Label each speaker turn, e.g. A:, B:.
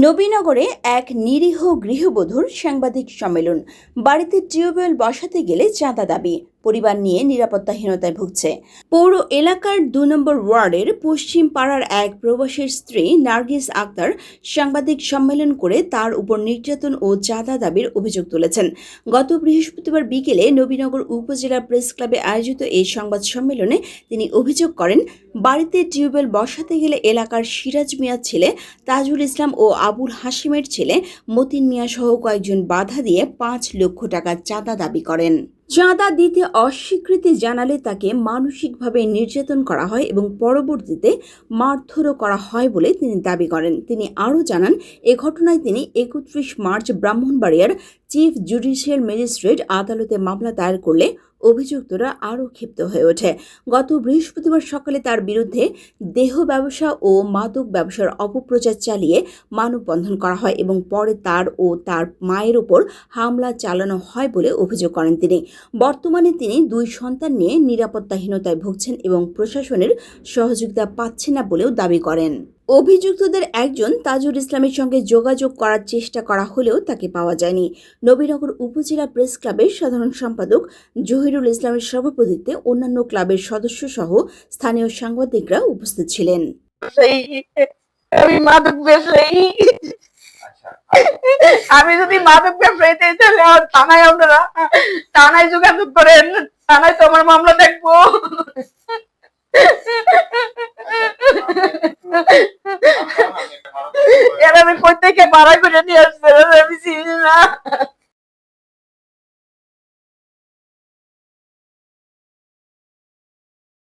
A: নবীনগরে এক নিরীহ গৃহবধূর সাংবাদিক সম্মেলন। বাড়িতে টিউবওয়েল বসাতে গেলে চাঁদা দাবি, পরিবার নিয়ে নিরাপত্তাহীনতায় ভুগছে। পৌর এলাকার ২ নম্বর ওয়ার্ডের পশ্চিম পাড়ার এক প্রবাসীর স্ত্রী নার্গিস আক্তার সাংবাদিক সম্মেলন করে তার উপর নির্যাতন ও চাঁদা দাবির অভিযোগ তুলেছেন। গত বৃহস্পতিবার বিকেলে নবীনগর উপজেলা প্রেস ক্লাবে আয়োজিত এই সংবাদ সম্মেলনে তিনি অভিযোগ করেন, বাড়িতে টিউবওয়েল বসাতে গেলে এলাকার সিরাজ মিয়ার ছেলে তাজুল ইসলাম ও আবুল হাশিমের ছেলে মতিন মিয়া সহ কয়েকজন বাধা দিয়ে ৫ লক্ষ টাকা চাঁদা দাবি করেন। চাঁদা দিতে অস্বীকৃতি জানালে তাকে মানসিকভাবে নির্যাতন করা হয় এবং পরবর্তীতে মারধরও করা হয় বলে তিনি দাবি করেন। তিনি আরও জানান, এ ঘটনায় তিনি ৩১ মার্চ ব্রাহ্মণবাড়িয়ার চিফ জুডিশিয়াল ম্যাজিস্ট্রেট আদালতে মামলা দায়ের করলে অভিযুক্তরা আরও ক্ষিপ্ত হয়ে ওঠে। গত বৃহস্পতিবার সকালে তার বিরুদ্ধে দেহ ব্যবসা ও মাদক ব্যবসার অপপ্রচার চালিয়ে মানববন্ধন করা হয় এবং পরে তার ও তার মায়ের ওপর হামলা চালানো হয় বলে অভিযোগ করেন তিনি। বর্তমানে তিনি ২ সন্তান নিয়ে নিরাপত্তাহীনতায় ভুগছেন এবং প্রশাসনের সহযোগিতা পাচ্ছেন না বলেও দাবি করেন। অভিযুক্তদের একজন তাজুল ইসলামের সঙ্গে যোগাযোগ করার চেষ্টা করা হলেও তাকে পাওয়া যায়নি। নবীনগর উপজেলা প্রেস ক্লাবের সাধারণ সম্পাদক জহিরুল ইসলামের সভাপতিত্বে অন্যান্য ক্লাবের সদস্য সহ স্থানীয় সাংবাদিকরা উপস্থিত ছিলেন।
B: আমি যদি মাদক ব্যবসায়ীতে থানায় যোগাযোগ করেন, থানায় তোমার মামলা দেখবো। এর আমি প্রত্যেকে ভাড়া করে নিয়ে আসছি।